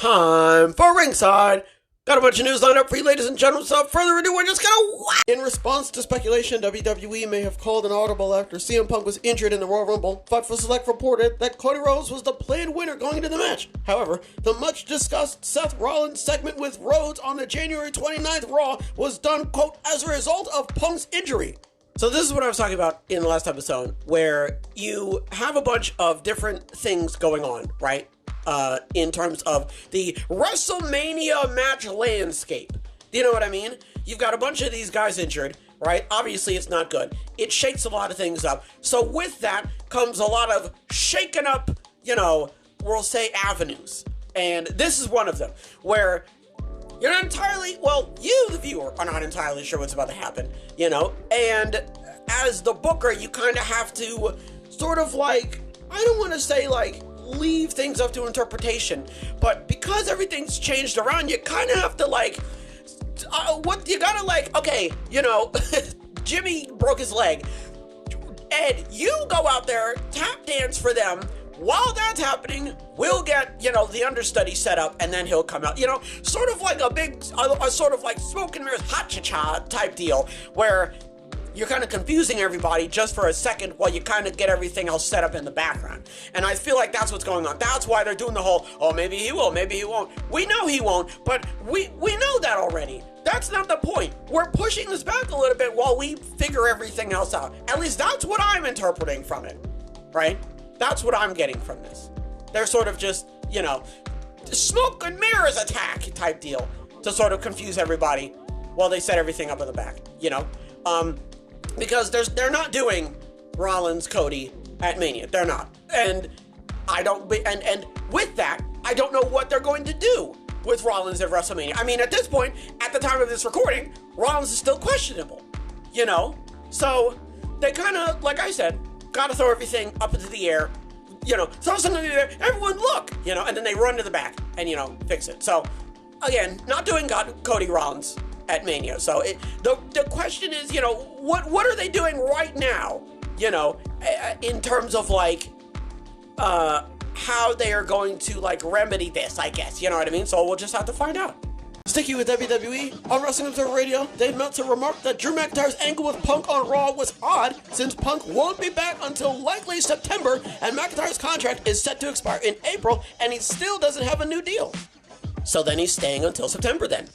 Time for Ringside. Got a bunch of news lined up for you, ladies and gentlemen, so without further ado, we're just gonna whack. In response to speculation, WWE may have called an audible after CM Punk was injured in the Royal Rumble. Fight for Select reported that Cody Rhodes was the planned winner going into the match. However, the much-discussed Seth Rollins segment with Rhodes on the January 29th Raw was done, quote, as a result of Punk's injury. So this is what I was talking about in the last episode, where you have a bunch of different things going on, right? In terms of the WrestleMania match landscape. Do you know what I mean? You've got a bunch of these guys injured, right? Obviously, it's not good. It shakes a lot of things up. So with that comes a lot of shaken up, we'll say avenues. And this is one of them, where you're not entirely, you, the viewer, are not entirely sure what's about to happen, And as the booker, you kind of have to sort of I don't want to say leave things up to interpretation, but because everything's changed around, you kind of have to Jimmy broke his leg. Ed, you go out there, tap dance for them. While that's happening, we'll get, the understudy set up, and then he'll come out. Sort of like a sort of like smoke and mirrors, ha-cha-cha type deal, where you're kind of confusing everybody just for a second while you kind of get everything else set up in the background. And I feel like that's what's going on. That's why they're doing the whole, maybe he will, maybe he won't. We know he won't, but we know that already. That's not the point. We're pushing this back a little bit while we figure everything else out. At least that's what I'm interpreting from it, right? That's what I'm getting from this. They're sort of just, smoke and mirrors attack type deal to sort of confuse everybody while they set everything up in the back, because they're not doing Rollins Cody at Mania. They're not. And and with that, I don't know what they're going to do with Rollins at WrestleMania. I mean, at this point, at the time of this recording, Rollins is still questionable, So they kind of, like I said, got to throw everything up into the air, throw something in there, everyone look, and then they run to the back and, fix it. So, again, not doing Cody Rollins at Mania. So the question is, what are they doing right now, in terms of how they are going to remedy this, I guess, you know what I mean? So we'll just have to find out. Sticking with WWE, on Wrestling Observer Radio, Dave Meltzer remarked that Drew McIntyre's angle with Punk on Raw was odd since Punk won't be back until likely September, and McIntyre's contract is set to expire in April, and he still doesn't have a new deal. So then he's staying until September then.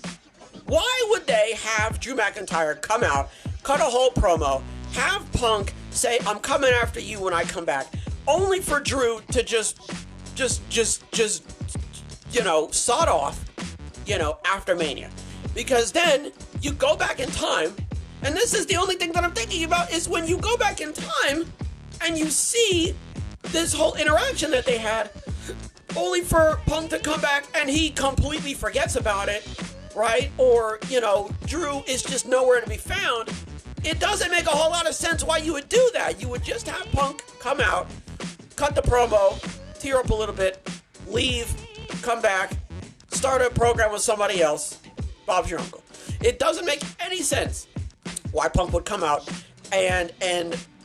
Why would they have Drew McIntyre come out, cut a whole promo, have Punk say, I'm coming after you when I come back, only for Drew to just sod off, after Mania? Because then you go back in time, and this is the only thing that I'm thinking about, is when you go back in time and you see this whole interaction that they had, only for Punk to come back and he completely forgets about it, right? Or, Drew is just nowhere to be found. It doesn't make a whole lot of sense why you would do that. You would just have Punk come out, cut the promo, tear up a little bit, leave, come back, start a program with somebody else. Bob's your uncle. It doesn't make any sense why Punk would come out and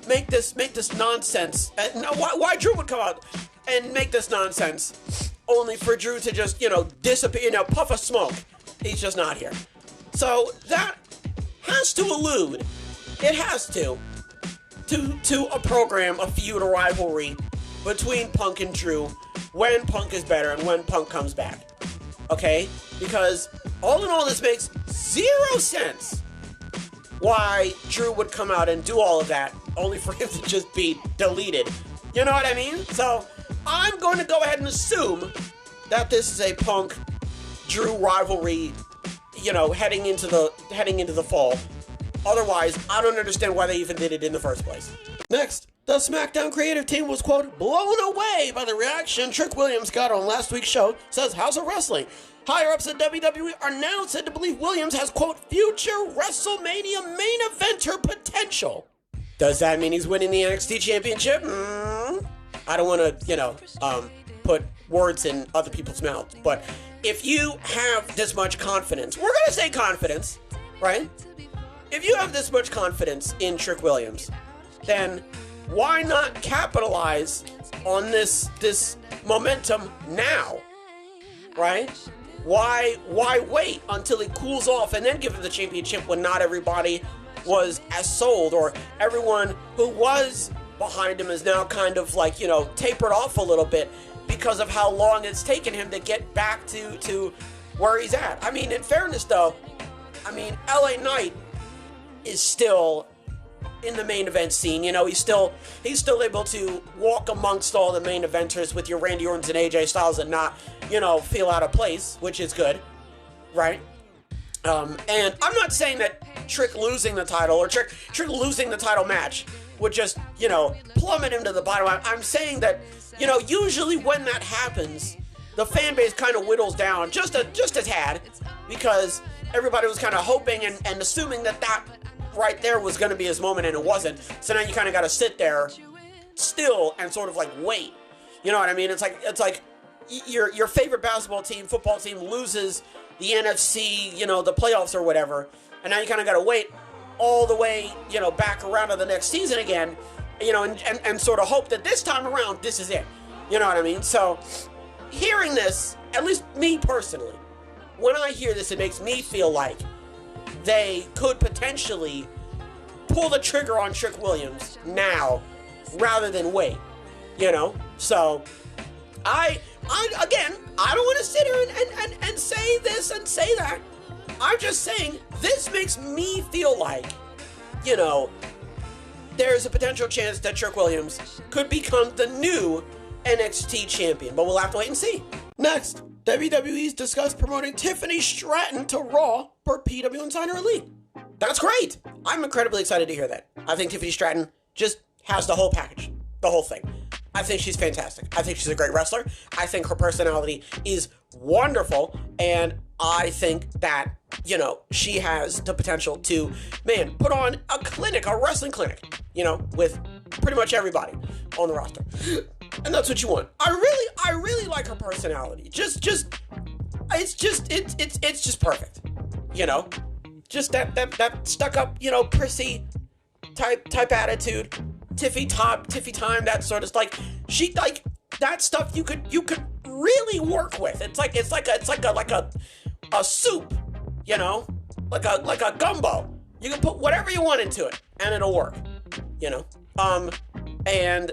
make this nonsense. Why Drew would come out and make this nonsense, only for Drew to just disappear, puff of smoke. He's just not here. So that has to allude. It has to a program, a feud, a rivalry between Punk and Drew when Punk is better and when Punk comes back. Okay? Because all in all, this makes zero sense why Drew would come out and do all of that only for him to just be deleted. You know what I mean? So I'm going to go ahead and assume that this is a Punk Drew rivalry, heading into the fall. Otherwise, I don't understand why they even did it in the first place. Next, the SmackDown creative team was, quote, blown away by the reaction Trick Williams got on last week's show, says House of Wrestling. Higher-ups at WWE are now said to believe Williams has, quote, future WrestleMania main eventer potential. Does that mean he's winning the NXT Championship? I don't want to, put words in other people's mouths, but if you have this much confidence, we're going to say confidence, right? If you have this much confidence in Trick Williams, then why not capitalize on this momentum now? right? Why wait until he cools off and then give him the championship when not everybody was as sold, or everyone who was behind him is now kind of like, tapered off a little bit because of how long it's taken him to get back to where he's at. I mean, in fairness though, LA Knight is still in the main event scene. He's still able to walk amongst all the main eventers with your Randy Ortons and AJ Styles and not, feel out of place, which is good, right? And I'm not saying that Trick losing the title or Trick losing the title match would just, plummet him to the bottom. I'm saying that, usually when that happens, the fan base kind of whittles down just a tad, because everybody was kind of hoping and assuming that right there was going to be his moment, and it wasn't. So now you kind of got to sit there still and sort of like wait. You know what I mean? It's like your favorite basketball team, football team loses the NFC, the playoffs or whatever, and now you kind of got to wait all the way, back around to the next season again, and sort of hope that this time around this is it. You know what I mean? So hearing this, at least me personally, when I hear this, it makes me feel like they could potentially pull the trigger on Trick Williams now rather than wait, So again, I don't want to sit here and say this and say that. I'm just saying this makes me feel like, there's a potential chance that Trick Williams could become the new NXT champion, but we'll have to wait and see. Next, WWE's discussed promoting Tiffany Stratton to Raw per PW Insider Elite. That's great. I'm incredibly excited to hear that. I think Tiffany Stratton just has the whole package, the whole thing. I think she's fantastic. I think she's a great wrestler. I think her personality is wonderful, and I think that, she has the potential to, put on a clinic, a wrestling clinic, with pretty much everybody on the roster. And that's what you want. I really like her personality. It's just perfect. Just that stuck up, prissy type attitude. Tiffy time, that sort of like she like that stuff you could really work with. It's like a soup, like a gumbo. You can put whatever you want into it and it'll work. And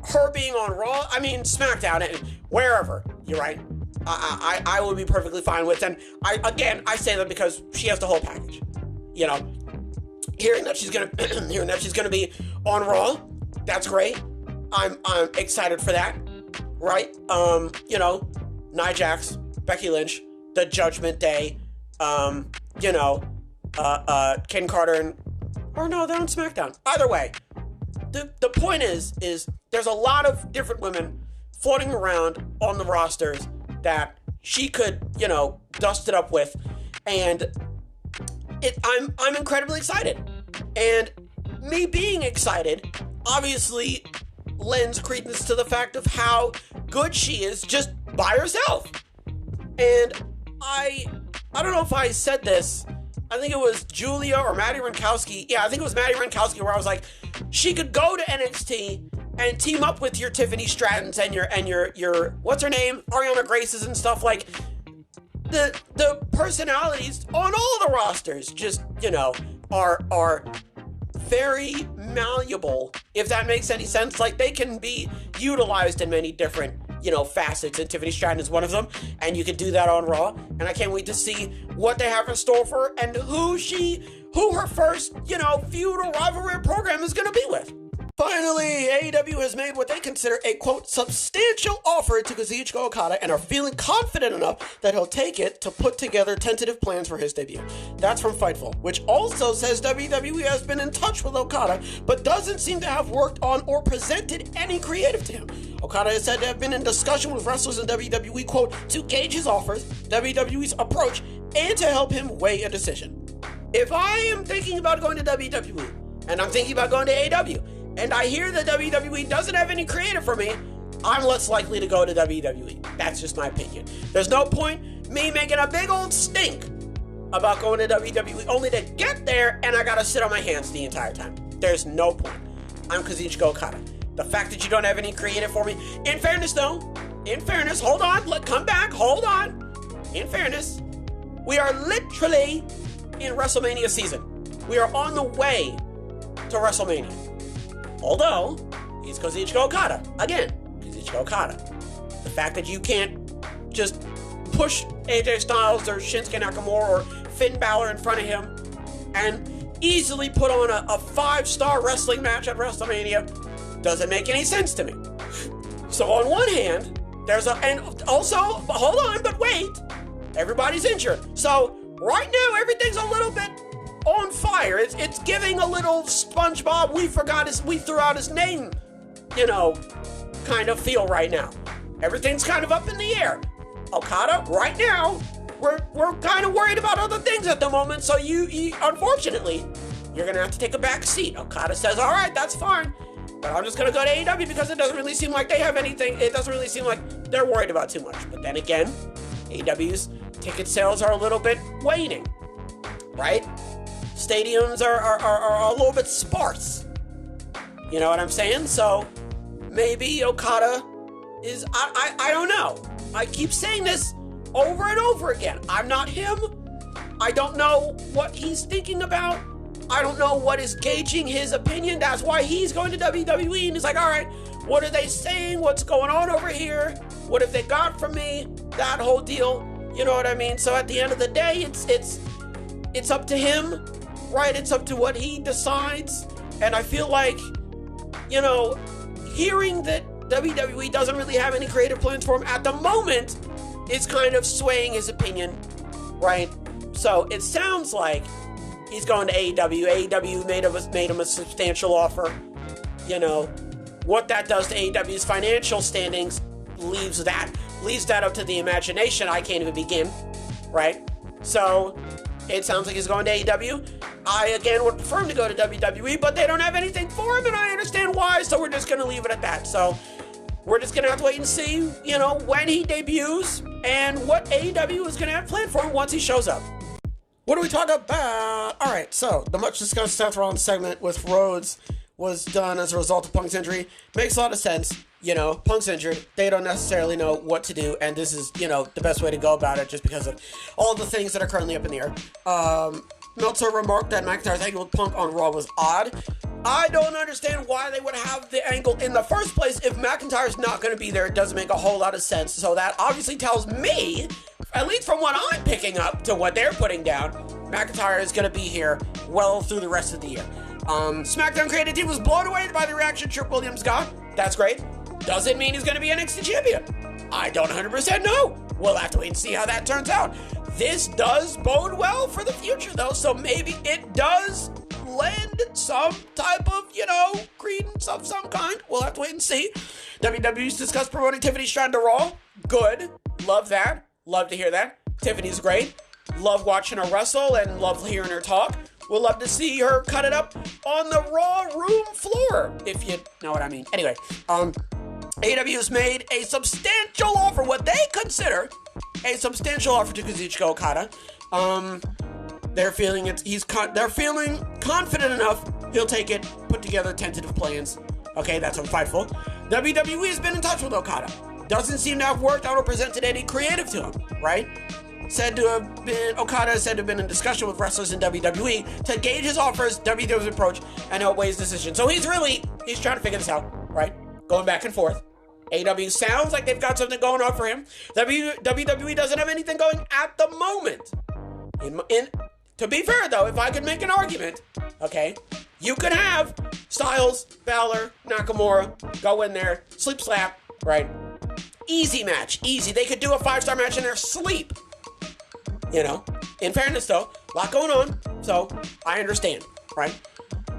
her being on Raw, SmackDown and wherever, you're right. I would be perfectly fine with, and I say that because she has the whole package. Hearing that she's gonna be on Raw, that's great. I'm excited for that, right? Nia Jax, Becky Lynch, the Judgment Day, Ken Carter, or no, they're on SmackDown. Either way, the point is there's a lot of different women floating around on the rosters that she could, dust it up with, and I'm incredibly excited. And me being excited obviously lends credence to the fact of how good she is just by herself. And I don't know if I said this. I think it was Julia or Maddie Rinkowski. Yeah, I think it was Maddie Rinkowski, where I was like, she could go to NXT and team up with your Tiffany Strattons and your what's her name, Ariana Graces and stuff. Like the personalities on all the rosters just are very malleable, if that makes any sense. Like, they can be utilized in many different facets, and Tiffany Stratton is one of them, and you can do that on Raw, and I can't wait to see what they have in store for her and who her first feud or rivalry program is going to be with. Finally, AEW has made what they consider a, quote, substantial offer to Kazuchika Okada and are feeling confident enough that he'll take it to put together tentative plans for his debut. That's from Fightful, which also says WWE has been in touch with Okada, but doesn't seem to have worked on or presented any creative to him. Okada is said to have been in discussion with wrestlers in WWE, quote, to gauge his offers, WWE's approach, and to help him weigh a decision. If I am thinking about going to WWE, and I'm thinking about going to AEW, and I hear that WWE doesn't have any creative for me, I'm less likely to go to WWE. That's just my opinion. There's no point me making a big old stink about going to WWE only to get there and I gotta sit on my hands the entire time. There's no point. I'm Kazuchika Okada. The fact that you don't have any creative for me, in fairness, hold on, come back, hold on. in fairness, we are literally in WrestleMania season. We are on the way to WrestleMania. Although, he's Kazuchika Okada. Again, Kazuchika Okada. The fact that you can't just push AJ Styles or Shinsuke Nakamura or Finn Balor in front of him and easily put on a 5-star wrestling match at WrestleMania doesn't make any sense to me. So on one hand, and also, hold on, but wait, everybody's injured. So right now, everything's a little bit on fire. It's giving a little SpongeBob, we threw out his name, kind of feel right now. Everything's kind of up in the air. Okada, right now, we're kind of worried about other things at the moment, so you unfortunately, you're going to have to take a back seat. Okada says, all right, that's fine, but I'm just going to go to AEW because it doesn't really seem like they have anything. It doesn't really seem like they're worried about too much. But then again, AEW's ticket sales are a little bit waning, right? Stadiums are a little bit sparse. You know what I'm saying? So maybe Okada is, I don't know. I keep saying this over and over again. I'm not him. I don't know what he's thinking about. I don't know what is gauging his opinion. That's why he's going to WWE and he's like, all right, what are they saying? What's going on over here? What have they got from me? That whole deal. You know what I mean? So at the end of the day, it's up to him, right? It's up to what he decides. And I feel like, hearing that WWE doesn't really have any creative plans for him at the moment is kind of swaying his opinion, right? So it sounds like he's going to AEW. AEW made him a substantial offer. What that does to AEW's financial standings leaves that up to the imagination. I can't even begin, right? So it sounds like he's going to AEW. I, again, would prefer him to go to WWE, but they don't have anything for him, and I understand why, so we're just going to leave it at that. So we're just going to have to wait and see, when he debuts and what AEW is going to have planned for him once he shows up. What do we talk about? All right, so the much discussed Seth Rollins segment with Rhodes was done as a result of Punk's injury. Makes a lot of sense. Punk's injured. They don't necessarily know what to do, and this is, the best way to go about it just because of all the things that are currently up in the air. Meltzer remarked that McIntyre's angle with Punk on Raw was odd. I don't understand why they would have the angle in the first place if McIntyre's not going to be there. It doesn't make a whole lot of sense. So that obviously tells me, at least from what I'm picking up to what they're putting down, McIntyre is going to be here well through the rest of the year. SmackDown creative team was blown away by the reaction Trick Williams got. That's great. Does it mean he's going to be NXT champion? I don't 100% know. We'll have to wait and see how that turns out. This does bode well for the future, though, so maybe it does lend some type of, credence of some kind. We'll have to wait and see. WWE's discussed promoting Tiffany Stratton to Raw. Good. Love that. Love to hear that. Tiffany's great. Love watching her wrestle and love hearing her talk. We'll love to see her cut it up on the Raw room floor, if you know what I mean. Anyway, AEW has made a substantial offer, what they consider a substantial offer to Kazuchika Okada. They're feeling they're feeling confident enough he'll take it, put together tentative plans. Okay, that's unfightful. WWE has been in touch with Okada. Doesn't seem to have worked out or presented any creative to him, right? Okada is said to have been in discussion with wrestlers in WWE to gauge his offers, WWE's approach, and outweigh his decision. So he's trying to figure this out, right? Going back and forth. AEW sounds like they've got something going on for him. WWE doesn't have anything going at the moment. To be fair, though, if I could make an argument, okay, you could have Styles, Balor, Nakamura go in there, sleep slap, right? Easy match, easy. They could do a 5-star match in their sleep. In fairness, though, a lot going on, so I understand, right?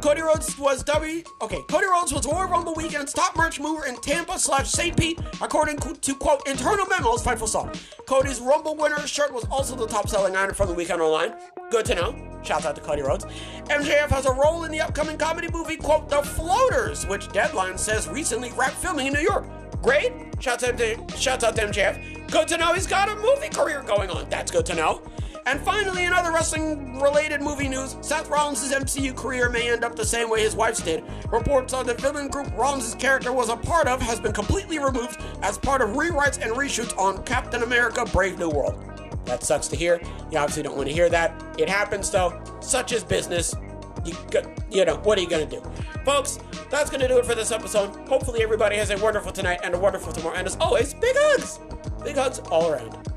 Cody Rhodes was Royal Rumble Weekend's top merch mover in Tampa/St. Pete, according to, quote, internal memos, Fightful saw. Cody's Rumble winner shirt was also the top-selling item from the weekend online. Good to know. Shouts out to Cody Rhodes. MJF has a role in the upcoming comedy movie, quote, The Floaters, which Deadline says recently wrapped filming in New York. Great. Shouts out to MJF. Good to know he's got a movie career going on. That's good to know. And finally, in other wrestling-related movie news, Seth Rollins' MCU career may end up the same way his wife's did. Reports on the filming group Rollins' character was a part of has been completely removed as part of rewrites and reshoots on Captain America: Brave New World. That sucks to hear. You obviously don't want to hear that. It happens though. Such is business. You know, what are you going to do? Folks, that's going to do it for this episode. Hopefully everybody has a wonderful tonight and a wonderful tomorrow. And as always, big hugs. Big hugs all around.